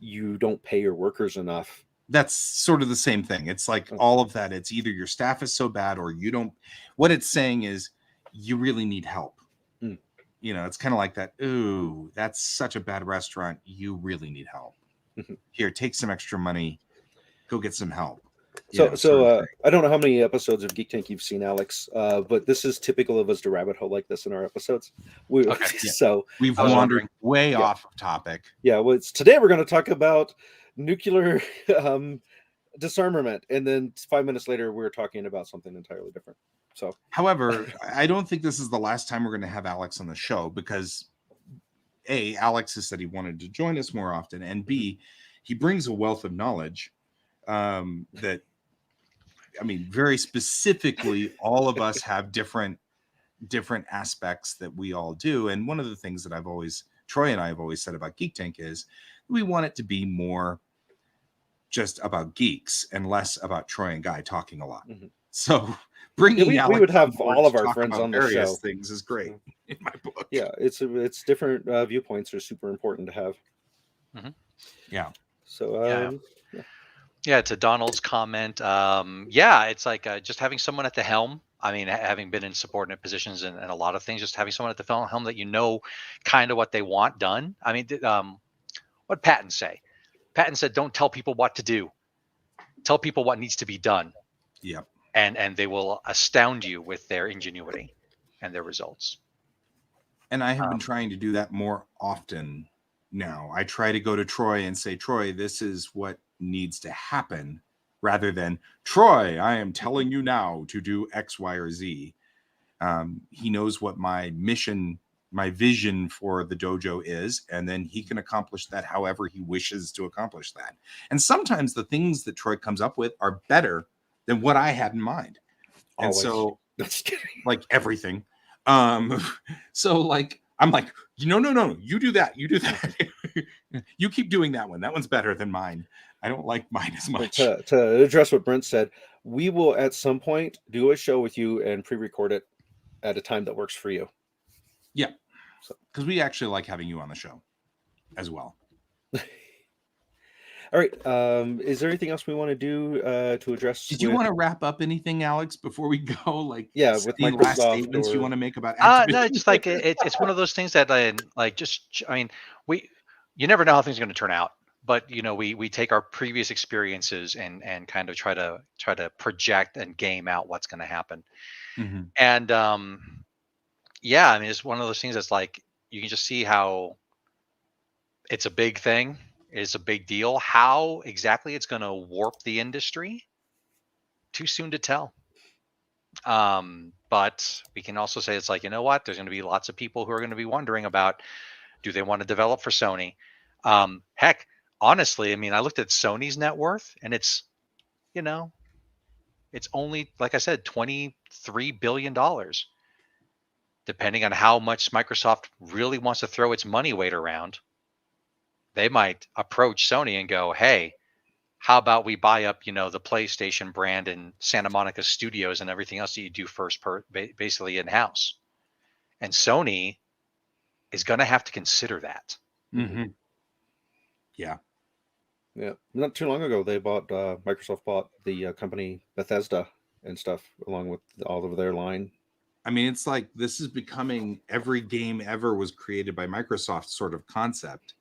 you don't pay your workers enough. That's sort of the same thing. It's like all of that. It's either your staff is so bad or you don't. What it's saying is you really need help. you know, it's kind of like that. Ooh, that's such a bad restaurant. You really need help. Here, take some extra money. Go get some help. I don't know how many episodes of Geek Tank you've seen, Alex, but this is typical of us to rabbit hole like this in our episodes. Okay. So we've I was wandered wondering. way off topic. yeah, well, today we're going to talk about nuclear disarmament, and then 5 minutes later we're talking about something entirely different. So, However, I don't think this is the last time we're going to have Alex on the show because A, Alex has said he wanted to join us more often, and B, he brings a wealth of knowledge that, I mean, very specifically, all of us have different aspects that we all do. And one of the things that Troy and I have always said about Geek Tank is we want it to be more just about geeks and less about Troy and Guy talking a lot. So bringing we would have on board all of to our talk friends about on the various show. things is great in my book. Yeah, it's different viewpoints are super important to have. Yeah. So Yeah, to Donald's comment, yeah, it's like just having someone at the helm. I mean, having been in subordinate positions and a lot of things, just having someone at the helm that you know kind of what they want done. I mean, what Patton say? Patton said, "Don't tell people what to do. Tell people what needs to be done." Yep. And they will astound you with their ingenuity and their results. And I have been trying to do that more often now. I try to go to Troy and say, Troy, this is what needs to happen, rather than, Troy, I am telling you now to do X, Y, or Z. He knows what my mission, my vision for the dojo is, and then he can accomplish that however he wishes to accomplish that. And sometimes the things that Troy comes up with are better than what I had in mind. And always. so, like everything. So like, I'm like, no, you do that. You keep doing that one. That one's better than mine. I don't like mine as much. To address what Brent said, we will at some point do a show with you and pre-record it at a time that works for you. Yeah. Because we actually like having you on the show as well. All right. Is there anything else we want to do to address? Did you want to wrap up anything, Alex, before we go? Like, yeah, with any last Microsoft statements or... you want to make about Activision? No, just like it's one of those things that I mean, you never know how things are going to turn out, but you know, we take our previous experiences and kind of try to project and game out what's going to happen. And yeah, I mean, it's one of those things that's like you can just see how it's a big thing. It's a big deal. How exactly it's going to warp the industry, too soon to tell. But we can also say it's like, you know what? There's going to be lots of people who are going to be wondering about, do they want to develop for Sony? Heck, honestly, I mean, I looked at Sony's net worth and it's, you know, it's only, like I said, $23 billion. Depending on how much Microsoft really wants to throw its money weight around, they might approach Sony and go, hey, how about we buy up, you know, the PlayStation brand and Santa Monica Studios and everything else that you do basically in-house. And Sony is going to have to consider that. Yeah. Not too long ago, they Microsoft bought the company Bethesda and stuff, along with all of their line. I mean, it's like this is becoming every game ever was created by Microsoft sort of concept.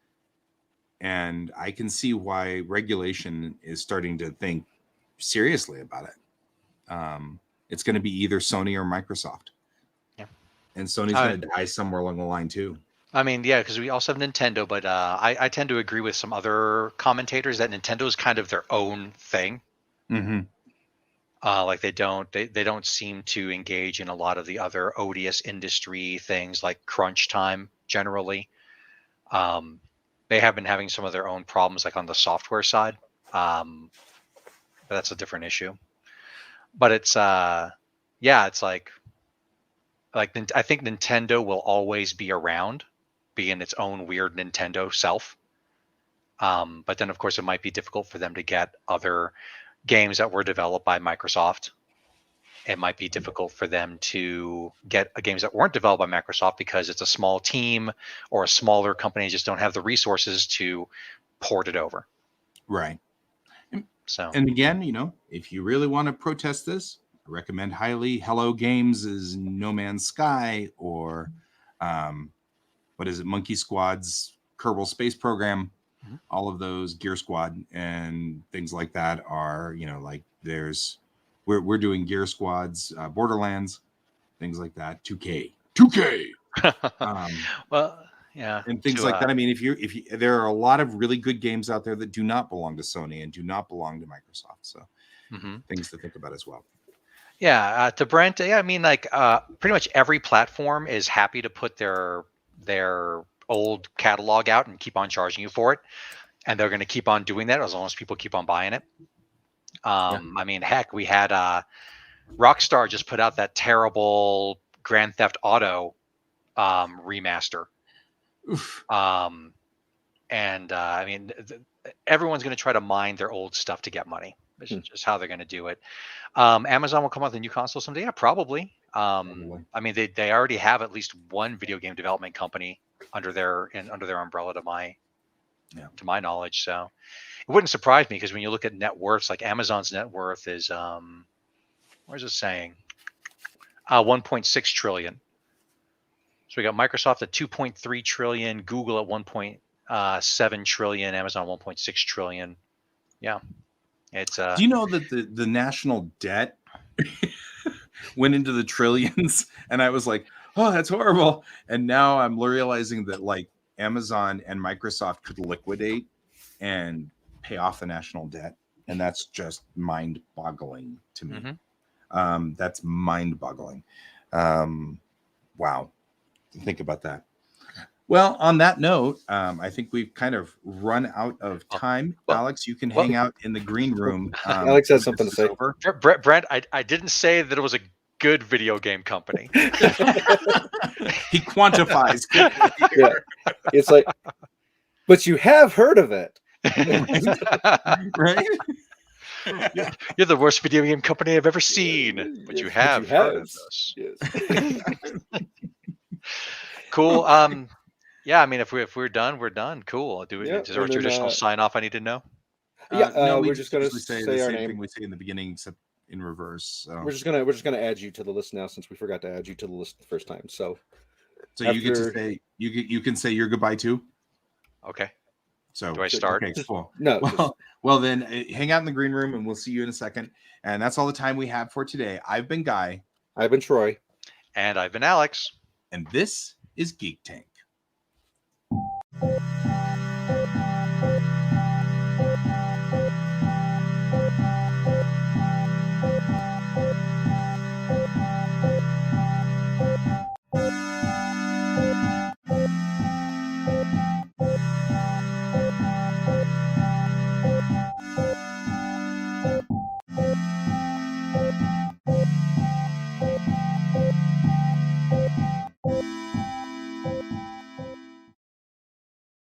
And I can see why regulation is starting to think seriously about it. It's going to be either Sony or Microsoft. Yeah. And Sony's going to die somewhere along the line too. I mean, yeah, because we also have Nintendo, but I tend to agree with some other commentators that Nintendo is kind of their own thing. Like they don't seem to engage in a lot of the other odious industry things like crunch time generally. They have been having some of their own problems, like on the software side. But that's a different issue. But it's it's like I think Nintendo will always be around, being its own weird Nintendo self. But then, of course, it might be difficult for them to get other games that were developed by Microsoft. It might be difficult for them to get games that weren't developed by Microsoft because it's a small team or a smaller company just don't have the resources to port it over. Right. So, and again, you know, if you really want to protest this, I recommend highly Hello Games' No Man's Sky or What is it? Monkey Squad's Kerbal Space Program. Mhm. All of those, Gear Squad and things like that are, like we're doing Gear Squads, Borderlands, things like that. 2K. Well, yeah. And things like that. I mean, if you there are a lot of really good games out there that do not belong to Sony and do not belong to Microsoft. So things to think about as well. Yeah, to Brent, yeah, I mean, like pretty much every platform is happy to put their old catalog out and keep on charging you for it, and they're going to keep on doing that as long as people keep on buying it. I mean, heck, we had Rockstar just put out that terrible Grand Theft Auto remaster. And I mean, everyone's going to try to mine their old stuff to get money. It's just how they're going to do it. Amazon will come out with a new console someday. Yeah, probably. I mean, they already have at least one video game development company under their umbrella to my knowledge. So it wouldn't surprise me, because when you look at net worths, like Amazon's net worth is where's it saying? 1.6 trillion. So we got Microsoft at 2.3 trillion, Google at 1.7 trillion, Amazon 1.6 trillion. Yeah. It's Do you know that the national debt went into the trillions? And I was like, oh, that's horrible. And now I'm realizing that like Amazon and Microsoft could liquidate and pay off the national debt. And that's just mind-boggling to me. That's mind-boggling. Wow. Think about that. Well, on that note, I think we've kind of run out of time. Alex, you can hang out in the green room. Alex has something to say. Brent, I didn't say that it was a good video game company. He quantifies. Yeah. It's like, but you have heard of it. Right? You're the worst video game company I've ever seen, but you have heard of us. Yes. Cool. Yeah, I mean, if we're done, we're done. Cool. Is there a traditional sign off I need to know? No, we're just gonna say say the our same name. thing we say in the beginning, except in reverse. So. We're just gonna add you to the list now, since we forgot to add you to the list the first time. So you get to say you can say your goodbye too. Okay. So do I start? Okay, cool. No. Well then hang out in the green room and we'll see you in a second. And that's all the time we have for today. I've been Guy. I've been Troy. And I've been Alex. And this is Geek Tank.